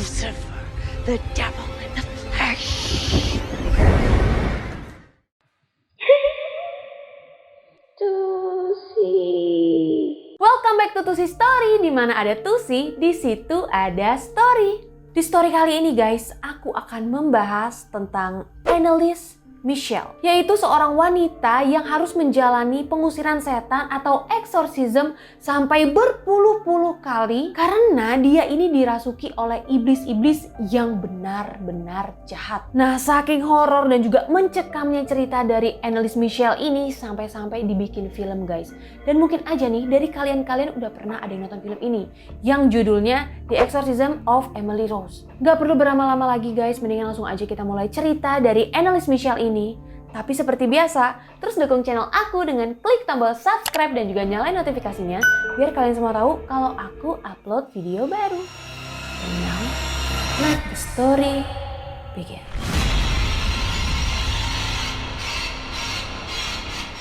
Lucifer, the devil in the flesh. Tusi. Welcome back to Tusi Story, di mana ada Tusi, di situ ada story. Di story kali ini guys, aku akan membahas tentang Anneliese Michel, yaitu seorang wanita yang harus menjalani pengusiran setan atau eksorsisme sampai berpuluh-puluh kali karena dia ini dirasuki oleh iblis-iblis yang benar-benar jahat. Nah, saking horor dan juga mencekamnya cerita dari Anneliese Michel ini sampai-sampai dibikin film guys. Dan mungkin aja nih dari kalian-kalian udah pernah ada yang nonton film ini yang judulnya The Exorcism of Emily Rose. Gak perlu berlama-lama lagi guys, mendingan langsung aja kita mulai cerita dari Anneliese Michel ini. Tapi seperti biasa, terus dukung channel aku dengan klik tombol subscribe dan juga nyalain notifikasinya biar kalian semua tahu kalau aku upload video baru. And now, let the story begin.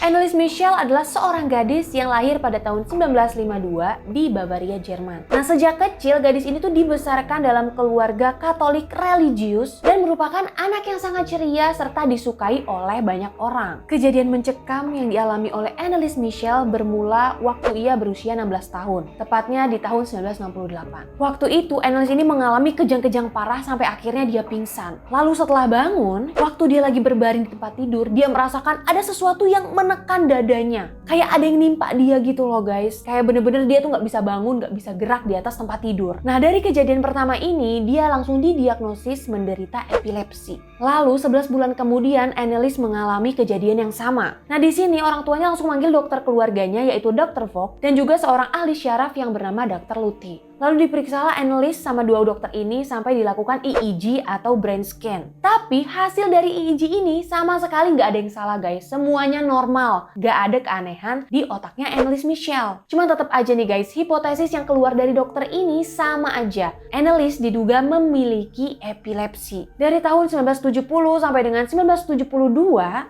Anneliese Michel adalah seorang gadis yang lahir pada tahun 1952 di Bavaria, Jerman. Nah, sejak kecil gadis ini tuh dibesarkan dalam keluarga Katolik religius dan merupakan anak yang sangat ceria serta disukai oleh banyak orang. Kejadian mencekam yang dialami oleh Anneliese Michel bermula waktu ia berusia 16 tahun, tepatnya di tahun 1968. Waktu itu Anneliese ini mengalami kejang-kejang parah sampai akhirnya dia pingsan. Lalu setelah bangun, waktu dia lagi berbaring di tempat tidur, dia merasakan ada sesuatu yang menekan dadanya. Kayak ada yang nimpa dia gitu loh guys. Kayak bener-bener dia tuh gak bisa bangun, gak bisa gerak di atas tempat tidur. Nah, dari kejadian pertama ini, dia langsung didiagnosis menderita epilepsi. Lalu 11 bulan kemudian, Anneliese mengalami kejadian yang sama. Nah, di sini orang tuanya langsung manggil dokter keluarganya yaitu Dr. Vogt dan juga seorang ahli syaraf yang bernama Dr. Luthi. Lalu diperiksalah Anneliese sama dua dokter ini sampai dilakukan EEG atau brain scan. Tapi hasil dari EEG ini sama sekali nggak ada yang salah guys. Semuanya normal. Nggak ada keanehan di otaknya Anneliese Michel. Cuma tetap aja nih guys, hipotesis yang keluar dari dokter ini sama aja. Anneliese diduga memiliki epilepsi. Dari tahun 1970 sampai dengan 1972,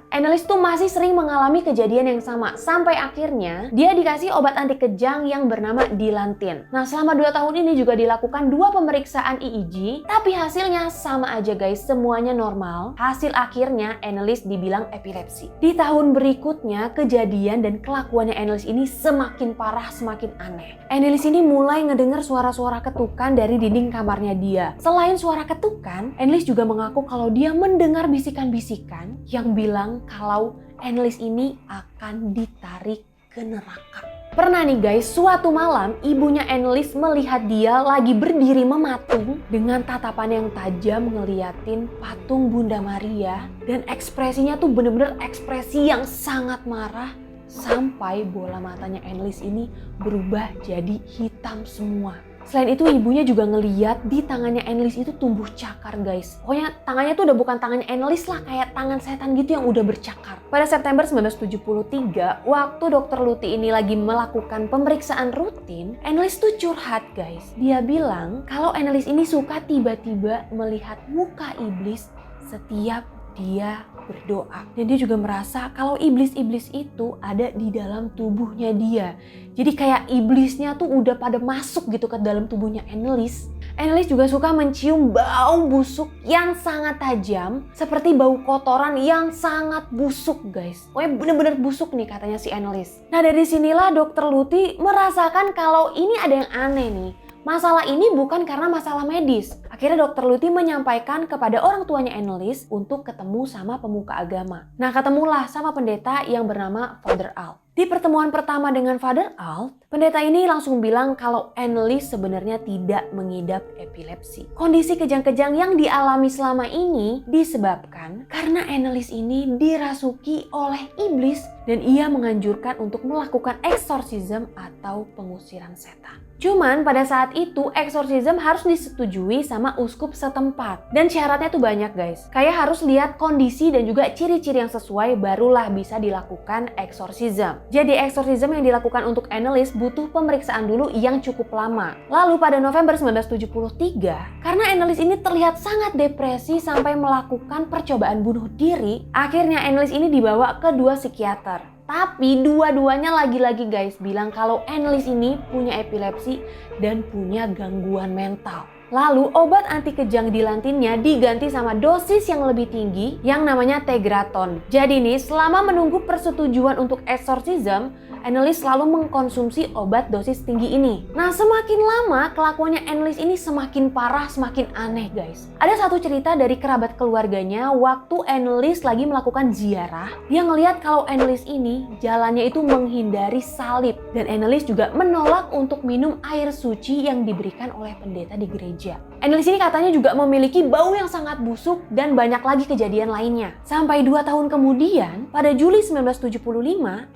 Anneliese tuh masih sering mengalami kejadian yang sama. Sampai akhirnya dia dikasih obat anti kejang yang bernama Dilantin. Nah, selama 2 tahun ini juga dilakukan 2 pemeriksaan EEG, tapi hasilnya sama aja guys, semuanya normal. Hasil akhirnya Anneliese dibilang epilepsi. Di tahun berikutnya, kejadian dan kelakuannya Anneliese ini semakin parah, semakin aneh. Anneliese ini mulai ngedengar suara-suara ketukan dari dinding kamarnya dia. Selain suara ketukan, Anneliese juga mengaku kalau dia mendengar bisikan-bisikan yang bilang kalau Anneliese ini akan ditarik ke neraka. Pernah nih guys, suatu malam ibunya Anneliese melihat dia lagi berdiri mematung dengan tatapan yang tajam ngeliatin patung Bunda Maria dan ekspresinya tuh bener-bener ekspresi yang sangat marah sampai bola matanya Anneliese ini berubah jadi hitam semua. Selain itu ibunya juga ngeliat di tangannya Anneliese itu tumbuh cakar guys. Pokoknya tangannya tuh udah bukan tangannya Anneliese lah, kayak tangan setan gitu yang udah bercakar. Pada September 1973, waktu Dr. Luthi ini lagi melakukan pemeriksaan rutin, Anneliese tuh curhat guys. Dia bilang kalau Anneliese ini suka tiba-tiba melihat muka iblis setiap dia berdoa. Dan dia juga merasa kalau iblis-iblis itu ada di dalam tubuhnya dia. Jadi kayak iblisnya tuh udah pada masuk gitu ke dalam tubuhnya Anneliese. Anneliese juga suka mencium bau busuk yang sangat tajam, seperti bau kotoran yang sangat busuk guys. Pokoknya bener-bener busuk nih katanya si Anneliese. Nah, dari sinilah Dr. Luthi merasakan kalau ini ada yang aneh nih. Masalah ini bukan karena masalah medis. Akhirnya Dr. Luthi menyampaikan kepada orang tuanya Anneliese untuk ketemu sama pemuka agama. Nah, ketemulah sama pendeta yang bernama Father Alt. Di pertemuan pertama dengan Father Alt, pendeta ini langsung bilang kalau Anneliese sebenarnya tidak mengidap epilepsi. Kondisi kejang-kejang yang dialami selama ini disebabkan karena Anneliese ini dirasuki oleh iblis dan ia menganjurkan untuk melakukan eksorsisme atau pengusiran setan. Cuman pada saat itu eksorsisme harus disetujui sama uskup setempat. Dan syaratnya tuh banyak guys. Kayak harus lihat kondisi dan juga ciri-ciri yang sesuai barulah bisa dilakukan eksorsisme. Jadi eksorsisme yang dilakukan untuk Anneliese butuh pemeriksaan dulu yang cukup lama. Lalu pada November 1973, karena Anneliese ini terlihat sangat depresi sampai melakukan percobaan bunuh diri, akhirnya Anneliese ini dibawa ke 2 psikiater. Tapi dua-duanya lagi-lagi guys bilang kalau Anneliese ini punya epilepsi dan punya gangguan mental. Lalu obat anti kejang di lantinnya diganti sama dosis yang lebih tinggi yang namanya Tegraton. Jadi nih, selama menunggu persetujuan untuk eksorsisme, Annelies selalu mengkonsumsi obat dosis tinggi ini. Nah, semakin lama kelakuannya Annelies ini semakin parah, semakin aneh guys. Ada satu cerita dari kerabat keluarganya waktu Annelies lagi melakukan ziarah. Dia ngelihat kalau Annelies ini jalannya itu menghindari salib. Dan Annelies juga menolak untuk minum air suci yang diberikan oleh pendeta di gereja. Annelies ini katanya juga memiliki bau yang sangat busuk dan banyak lagi kejadian lainnya. Sampai 2 tahun kemudian, pada Juli 1975,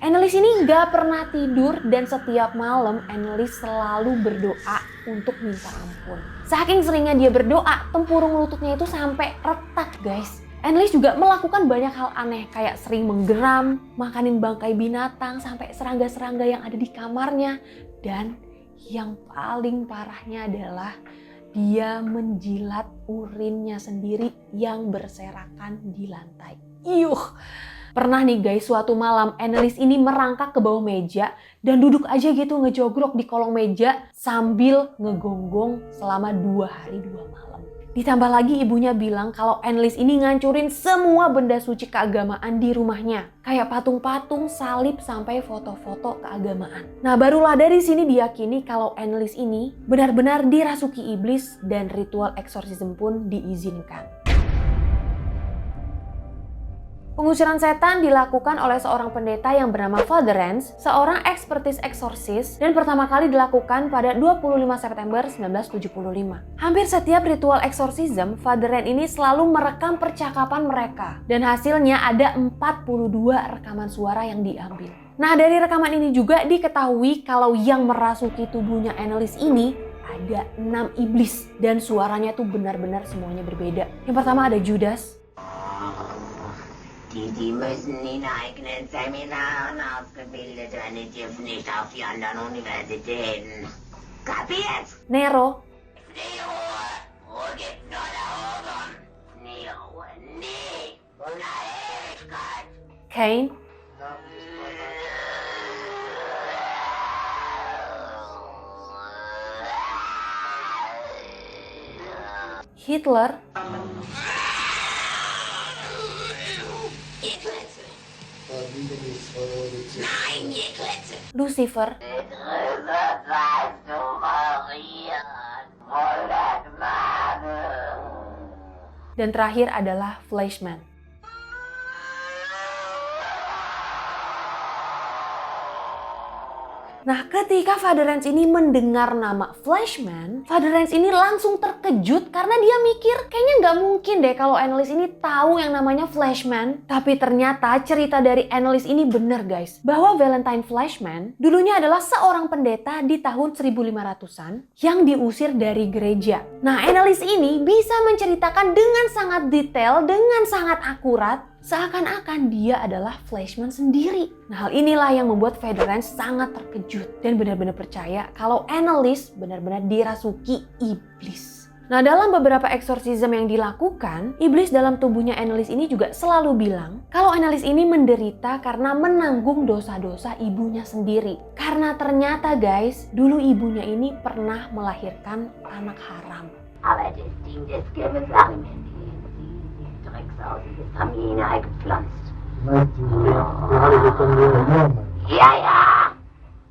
Annelies ini nggak pernah tidur dan setiap malam Annelies selalu berdoa untuk minta ampun. Saking seringnya dia berdoa, tempurung lututnya itu sampai retak guys. Annelies juga melakukan banyak hal aneh kayak sering menggeram, makanin bangkai binatang, sampai serangga-serangga yang ada di kamarnya. Dan yang paling parahnya adalah dia menjilat urinnya sendiri yang berserakan di lantai. Iyuh! Pernah nih guys, suatu malam Annelies ini merangkak ke bawah meja dan duduk aja gitu ngejogrok di kolong meja sambil ngegonggong selama 2 hari 2 malam. Ditambah lagi ibunya bilang kalau Annelies ini ngancurin semua benda suci keagamaan di rumahnya. Kayak patung-patung, salib, sampai foto-foto keagamaan. Nah, barulah dari sini diyakini kalau Annelies ini benar-benar dirasuki iblis dan ritual eksorsisme pun diizinkan. Pengusiran setan dilakukan oleh seorang pendeta yang bernama Father Renz, seorang ekspertis eksorsis, dan pertama kali dilakukan pada 25 September 1975. Hampir setiap ritual eksorsisme, Father Renz ini selalu merekam percakapan mereka, dan hasilnya ada 42 rekaman suara yang diambil. Nah, dari rekaman ini juga diketahui kalau yang merasuki tubuhnya Annelies ini ada 6 iblis, dan suaranya tuh benar-benar semuanya berbeda. Yang pertama ada Judas. Die müssen in eigenen Seminaren ausgebildet werden, die dürfen nicht auf die anderen Universitäten. Kapiert? Nero. Nie Ruhe! Ruhe gibt nur da oben! Nie Ruhe, nie! Eine Ewigkeit! Cain. Hitler. Nein, ihr Klitze! Lucifer. Dan terakhir adalah Fleshman. Nah, ketika Father Renz ini mendengar nama Fleshman, Father Renz ini langsung terkejut karena dia mikir kayaknya nggak mungkin deh kalau Annelies ini tahu yang namanya Fleshman. Tapi ternyata cerita dari Annelies ini bener guys, bahwa Valentine Fleshman dulunya adalah seorang pendeta di tahun 1500-an yang diusir dari gereja. Nah, Annelies ini bisa menceritakan dengan sangat detail, dengan sangat akurat, seakan-akan dia adalah Fleshman sendiri. Nah, hal inilah yang membuat Father Renz sangat terkejut dan benar-benar percaya kalau Annelies benar-benar dirasuki iblis. Nah, dalam beberapa eksorsisme yang dilakukan, iblis dalam tubuhnya Annelies ini juga selalu bilang kalau Annelies ini menderita karena menanggung dosa-dosa ibunya sendiri. Karena ternyata guys, dulu ibunya ini pernah melahirkan anak haram. Aber das Ding des Gewisses Drecksau, die ist an ihn eingepflanzt. Ja, ja!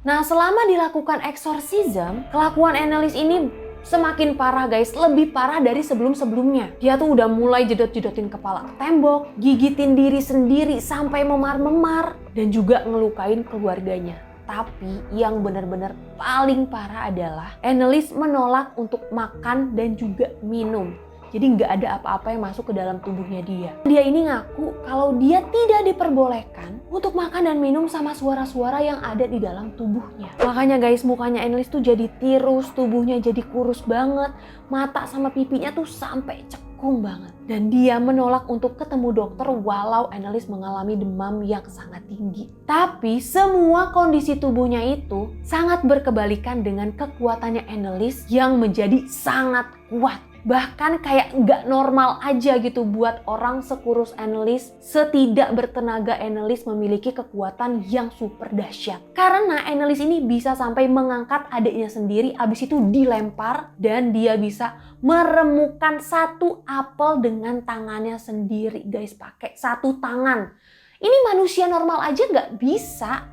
Nah, selama dilakukan eksorsisme, kelakuan Annelies ini semakin parah guys, lebih parah dari sebelum-sebelumnya. Dia tuh udah mulai jedot-jedotin kepala ke tembok, gigitin diri sendiri sampai memar-memar, dan juga ngelukain keluarganya. Tapi yang benar-benar paling parah adalah Annelies menolak untuk makan dan juga minum. Jadi nggak ada apa-apa yang masuk ke dalam tubuhnya dia. Dia ini ngaku kalau dia tidak diperbolehkan untuk makan dan minum sama suara-suara yang ada di dalam tubuhnya. Makanya guys, mukanya Annelies tuh jadi tirus, tubuhnya jadi kurus banget, mata sama pipinya tuh sampai cekung banget. Dan dia menolak untuk ketemu dokter walau Annelies mengalami demam yang sangat tinggi. Tapi semua kondisi tubuhnya itu sangat berkebalikan dengan kekuatannya Annelies yang menjadi sangat kuat. Bahkan kayak nggak normal aja gitu buat orang sekurus Anneliese, setidak bertenaga Anneliese memiliki kekuatan yang super dahsyat. Karena Anneliese ini bisa sampai mengangkat adiknya sendiri, abis itu dilempar dan dia bisa meremukkan satu apel dengan tangannya sendiri guys, pakai satu tangan. Ini manusia normal aja nggak bisa.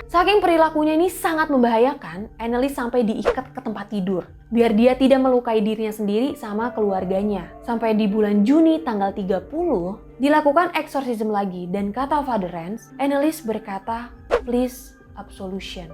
Saking perilakunya ini sangat membahayakan, Anneliese sampai diikat ke tempat tidur biar dia tidak melukai dirinya sendiri sama keluarganya. Sampai di bulan Juni tanggal 30 dilakukan eksorsisme lagi dan kata Father Rance, Anneliese berkata, "Please absolution"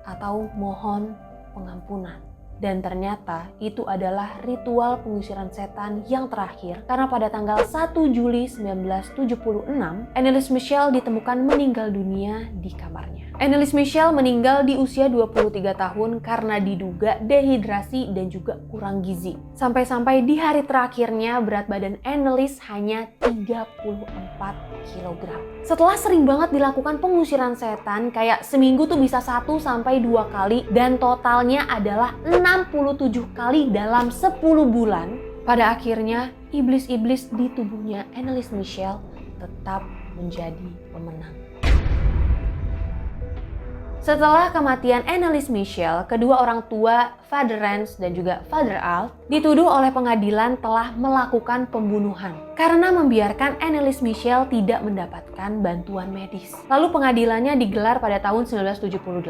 atau mohon pengampunan. Dan ternyata itu adalah ritual pengusiran setan yang terakhir karena pada tanggal 1 Juli 1976, Anneliese Michel ditemukan meninggal dunia di kamarnya. Anneliese Michel meninggal di usia 23 tahun karena diduga dehidrasi dan juga kurang gizi. Sampai-sampai di hari terakhirnya berat badan Anneliese hanya 34 kg. Setelah sering banget dilakukan pengusiran setan, kayak seminggu tuh bisa 1-2 kali dan totalnya adalah 67 kali dalam 10 bulan. Pada akhirnya, iblis-iblis di tubuhnya Anneliese Michel tetap menjadi pemenang. Setelah kematian Anneliese Michel, kedua orang tua Father Rance dan juga Father Alt dituduh oleh pengadilan telah melakukan pembunuhan karena membiarkan Anneliese Michel tidak mendapatkan bantuan medis. Lalu pengadilannya digelar pada tahun 1978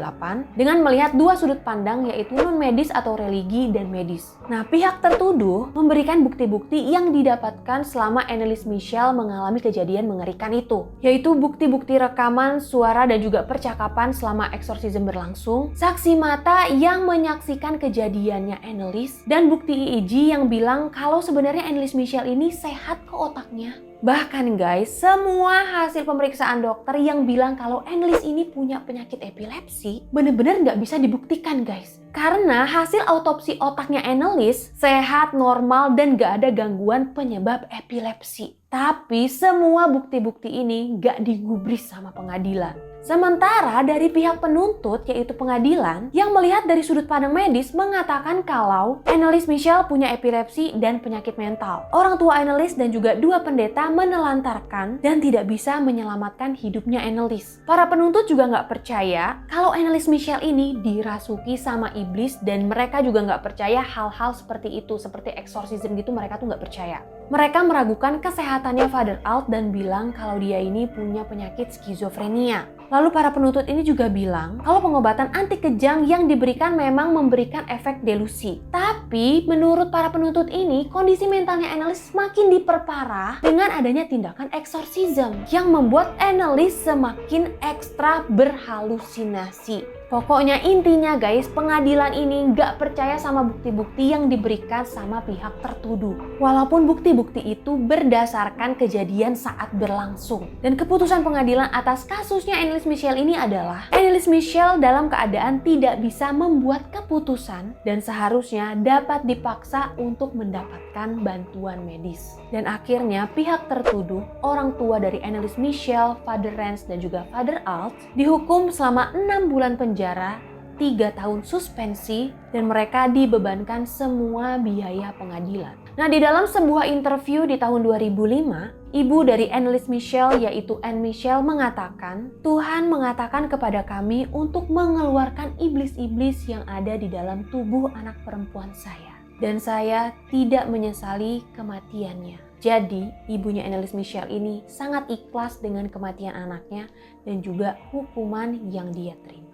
dengan melihat dua sudut pandang, yaitu non-medis atau religi dan medis. Nah, pihak tertuduh memberikan bukti-bukti yang didapatkan selama Anneliese Michel mengalami kejadian mengerikan itu, yaitu bukti-bukti rekaman, suara dan juga percakapan selama eksorsisme berlangsung, saksi mata yang menyaksikan kejadiannya Anneliese, dan bukti EEG yang bilang kalau sebenarnya Anneliese Michel ini sehat ke otaknya. Bahkan guys, semua hasil pemeriksaan dokter yang bilang kalau Anneliese ini punya penyakit epilepsi bener-bener nggak bisa dibuktikan guys. Karena hasil autopsi otaknya Anneliese sehat, normal, dan nggak ada gangguan penyebab epilepsi. Tapi semua bukti-bukti ini nggak digubris sama pengadilan. Sementara dari pihak penuntut, yaitu pengadilan, yang melihat dari sudut pandang medis mengatakan kalau Anneliese Michel punya epilepsi dan penyakit mental. Orang tua Anneliese dan juga dua pendeta menelantarkan dan tidak bisa menyelamatkan hidupnya Anneliese. Para penuntut juga nggak percaya kalau Anneliese Michel ini dirasuki sama iblis, dan mereka juga nggak percaya hal-hal seperti itu, seperti eksorsisme gitu, mereka tuh nggak percaya. Mereka meragukan kesehatannya Father Alt dan bilang kalau dia ini punya penyakit skizofrenia. Lalu para penuntut ini juga bilang kalau pengobatan anti kejang yang diberikan memang memberikan efek delusi. Tapi menurut para penuntut ini, kondisi mentalnya Anneliese semakin diperparah dengan adanya tindakan eksorsisme yang membuat Anneliese semakin ekstra berhalusinasi. Pokoknya intinya guys, pengadilan ini nggak percaya sama bukti-bukti yang diberikan sama pihak tertuduh. Walaupun bukti-bukti itu berdasarkan kejadian saat berlangsung. Dan keputusan pengadilan atas kasusnya Anneliese Michel ini adalah Anneliese Michel dalam keadaan tidak bisa membuat keputusan dan seharusnya dapat dipaksa untuk mendapatkan bantuan medis. Dan akhirnya pihak tertuduh, orang tua dari Anneliese Michel, Father Rance dan juga Father Alt, dihukum selama 6 bulan penjara, 3 tahun suspensi, dan mereka dibebankan semua biaya pengadilan. Nah, di dalam sebuah interview di tahun 2005, ibu dari Anneliese Michel yaitu Anne Michel mengatakan, Tuhan mengatakan kepada kami untuk mengeluarkan iblis-iblis yang ada di dalam tubuh anak perempuan saya. Dan saya tidak menyesali kematiannya. Jadi, ibunya Anneliese Michel ini sangat ikhlas dengan kematian anaknya dan juga hukuman yang dia terima.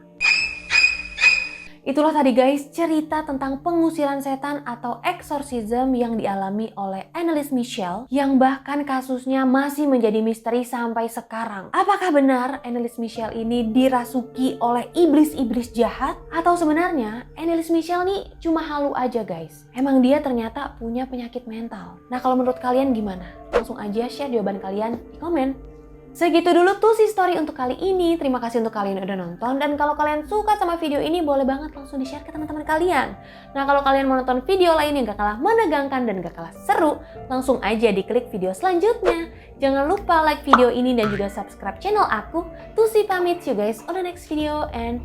Itulah tadi guys cerita tentang pengusiran setan atau eksorsisme yang dialami oleh Anneliese Michel, yang bahkan kasusnya masih menjadi misteri sampai sekarang. Apakah benar Anneliese Michel ini dirasuki oleh iblis-iblis jahat? Atau sebenarnya Anneliese Michel nih cuma halu aja guys? Emang dia ternyata punya penyakit mental. Nah, kalau menurut kalian gimana? Langsung aja share jawaban kalian di komen. Segitu dulu tuh si story untuk kali ini. Terima kasih untuk kalian yang udah nonton. Dan kalau kalian suka sama video ini, boleh banget langsung di-share ke teman-teman kalian. Nah, kalau kalian mau nonton video lain yang gak kalah menegangkan dan gak kalah seru, langsung aja diklik video selanjutnya. Jangan lupa like video ini dan juga subscribe channel aku. Tusi pamit, see you guys on the next video and